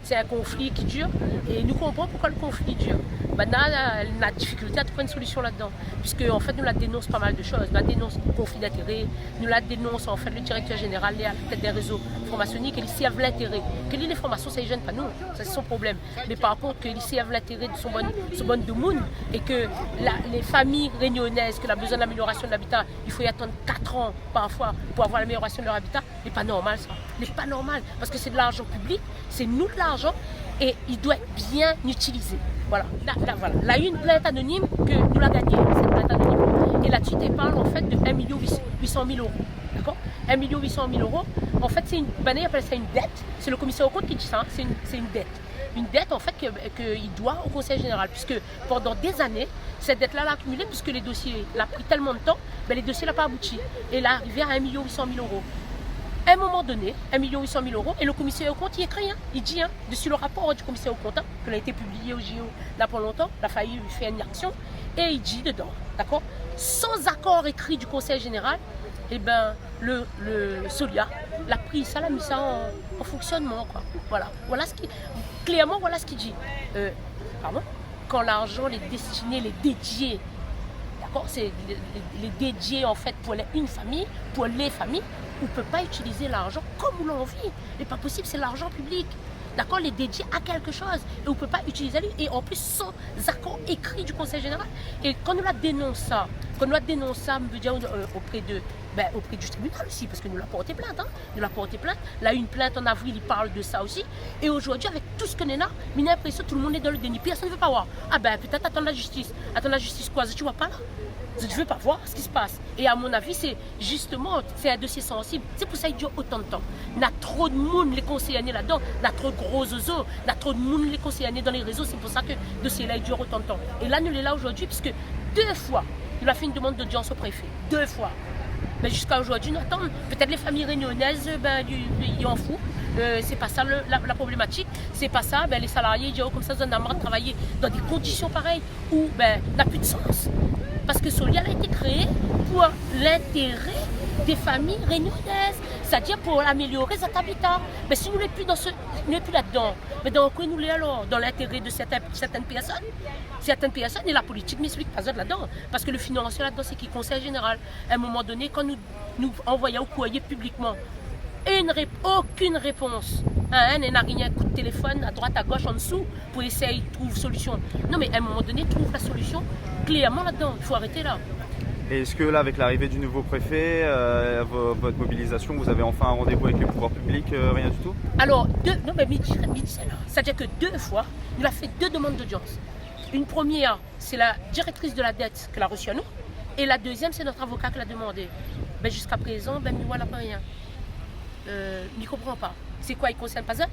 c'est un conflit qui dure et nous comprenons pourquoi le conflit dure. Maintenant, la difficulté à trouver une solution là-dedans, puisque en fait, nous la dénonce pas mal de choses. Nous la dénonce le conflit d'intérêts, nous la dénonce en fait le directeur général à la tête des réseaux formationniques, et ici avait l'intérêt. Que les formations, ça ne gêne pas nous, ça c'est son problème. Mais par contre, que ici avait l'intérêt de son bonne de monde et que les familles réunionnaises, que a besoin d'amélioration de l'habitat, il faut y attendre 4 ans parfois pour avoir l'amélioration de leur habitat, n'est pas normal ça. N'est pas normal parce que c'est de l'argent public, c'est nous de l'argent et il doit être bien utilisé. Voilà. Voilà. Là, il y a une plainte anonyme que nous l'a gagnée, cette plainte anonyme. Et là-dessus, tu parles en fait de 1 800 000 euros. D'accord 1 800 000 euros. En fait, c'est il appelle ça une dette. C'est le commissaire aux comptes qui dit ça. C'est une dette. Une dette en fait qu'il doit au Conseil général. Puisque pendant des années, cette dette-là l'a accumulée puisque les dossiers, l'a pris tellement de temps, les dossiers n'ont pas abouti. Et elle est arrivée à 1 800 000 euros. À un moment donné, 1 800 000 euros, et le commissaire aux comptes, il écrit, il dit, dessus le rapport du commissaire aux comptes, qui a été publié au JO là pour longtemps, il a failli faire une action, et il dit dedans, d'accord, sans accord écrit du conseil général, eh ben, le Solia l'a pris ça, l'a mis ça en fonctionnement, quoi. Voilà ce qui, clairement, voilà ce qu'il dit. Quand l'argent est destiné, les dédié, d'accord, c'est les dédiés en fait pour une famille, pour les familles, on ne peut pas utiliser l'argent comme on l'a envie. Ce n'est pas possible, c'est l'argent public. D'accord, les dédiés à quelque chose. Et on ne peut pas utiliser lui. Et en plus, sans accord écrit du Conseil général. Et quand nous la dénonçons ça, on veut dire auprès du tribunal aussi, parce que nous l'avons porté plainte. Nous l'avons porté plainte. Là, une plainte en avril, il parle de ça aussi. Et aujourd'hui, avec tout ce qu'on est là, j'ai l'impression que tout le monde est dans le déni. Personne ne veut pas voir. Ah ben, peut-être attendre la justice. Attendre la justice quoi? Tu ne vois pas là? Je ne veux pas voir ce qui se passe. Et à mon avis, c'est un dossier sensible. C'est pour ça qu'il dure autant de temps. Il y a trop de monde les conseillers là-dedans. Il y a trop de gros oiseaux. Il y a trop de monde les conseillers dans les réseaux. C'est pour ça que le dossier-là il dure autant de temps. Et là, nous sommes là aujourd'hui, puisque 2 fois, il a fait une demande d'audience au préfet. 2 fois. Mais jusqu'à aujourd'hui, nous attendons. Peut-être les familles réunionnaises, ils en foutent. C'est pas ça la problématique. C'est pas ça. Les salariés, ils disent comme ça, ils ont marre de travailler dans des conditions pareilles où n'a plus de sens. Parce que Solia a été créé pour l'intérêt des familles réunionnaises, c'est-à-dire pour améliorer cet habitat. Mais si nous ne sommes plus là-dedans, mais dans quoi nous sommes alors? Dans l'intérêt de certaines personnes? Certaines personnes, et la politique n'explique pas ça là-dedans. Parce que le financier là-dedans, c'est qui? Conseil général. À un moment donné, quand nous envoyons au courrier publiquement, aucune réponse. Elle n'a rien, un coup de téléphone à droite, à gauche, en dessous, pour essayer de trouver solution. Non, mais à un moment donné, trouve la solution clairement là-dedans. Il faut arrêter là. Et est-ce que là, avec l'arrivée du nouveau préfet, votre mobilisation, vous avez enfin un rendez-vous avec les pouvoirs publics, rien du tout? Alors, c'est-à-dire que 2 fois, il a fait 2 demandes d'audience. Une première, c'est la directrice de la dette qui l'a reçue à nous. Et la deuxième, c'est notre avocat qui l'a demandé. Jusqu'à présent, voilà pas rien. Il ne comprend pas. C'est quoi, il ne concerne pas ça?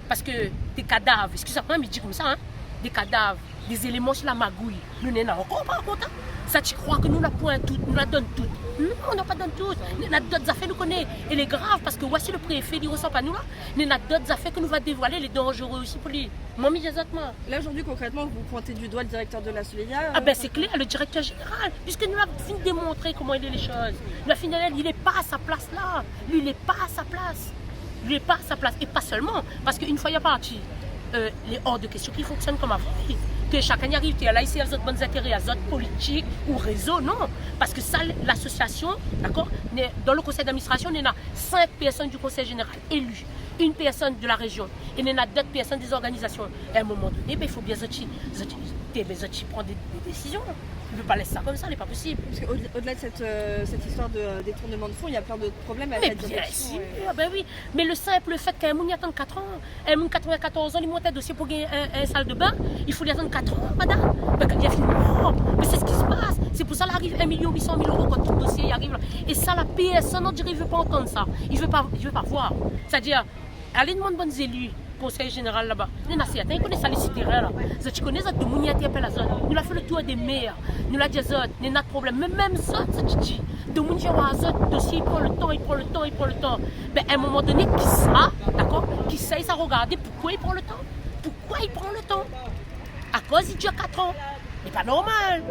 Parce que des cadavres, excusez-moi, mais il dit comme ça, des cadavres, des éléments sur la magouille, nous n'en avons encore pas content. Ça, tu crois que nous la point toutes, nous la donne toutes? Non, on n'a pas donné toutes. Nous avons d'autres affaires, nous connaissons. Et les graves, parce que voici le préfet, il ne ressent pas nous là. Nous avons d'autres affaires que nous va dévoiler, les dangereux aussi pour lui. Moi, immédiatement. Là, aujourd'hui, concrètement, vous pointez du doigt le directeur de la Solia. C'est clair, le directeur général, puisque nous avons fini de démontrer comment il est les choses. Nous avons fini, il n'est pas à sa place là. Lui, il n'est pas à sa place. Lui, il n'est pas à sa place. Et pas seulement, parce qu'une fois il est parti, il est hors de question qu'il fonctionne comme avant. Que chacun y arrive, là ici, il y a d'autres bons intérêts, il y a d'autres politiques ou réseaux, non. Parce que ça, l'association, d'accord, dans le conseil d'administration, il y a 5 personnes du conseil général élues, 1 personne de la région, et il y a d'autres personnes des organisations. Et à un moment donné, il faut bien prendre des décisions. On ne peut pas laisser ça comme ça, ce n'est pas possible. Parce qu'au-delà de cette histoire de détournement de fonds, il y a plein d'autres problèmes avec la direction. Oui, mais le simple fait qu'un moun y attend 4 ans, un moun 94 ans, il monte un dossier pour gagner un salle de bain, il faut y attendre 4 ans, madame. Il a fini. Mais c'est ce qui se passe. C'est pour ça qu'il arrive 1 800 000 euros quand tout le dossier arrive là. Et ça, la personne, on dirait qu'il ne veut pas entendre ça. Il ne veut pas voir. C'est-à-dire, allez demander bonnes élus. Conseil général là-bas. Il y en a certains, ils connaissent ça, les citoyens là. Tu connais ça, de Mouniati appelle la zone. Nous l'avons fait le tour des maires. Nous l'avons dit à zone, il y a pas de problème. Mais même ça, tu dis, de Mouniati à zone, dossier, il prend le temps. Mais à un moment donné, qui ça, d'accord, qui sait ça regarder pourquoi il prend le temps? À cause, il dure 4 ans. C'est pas normal.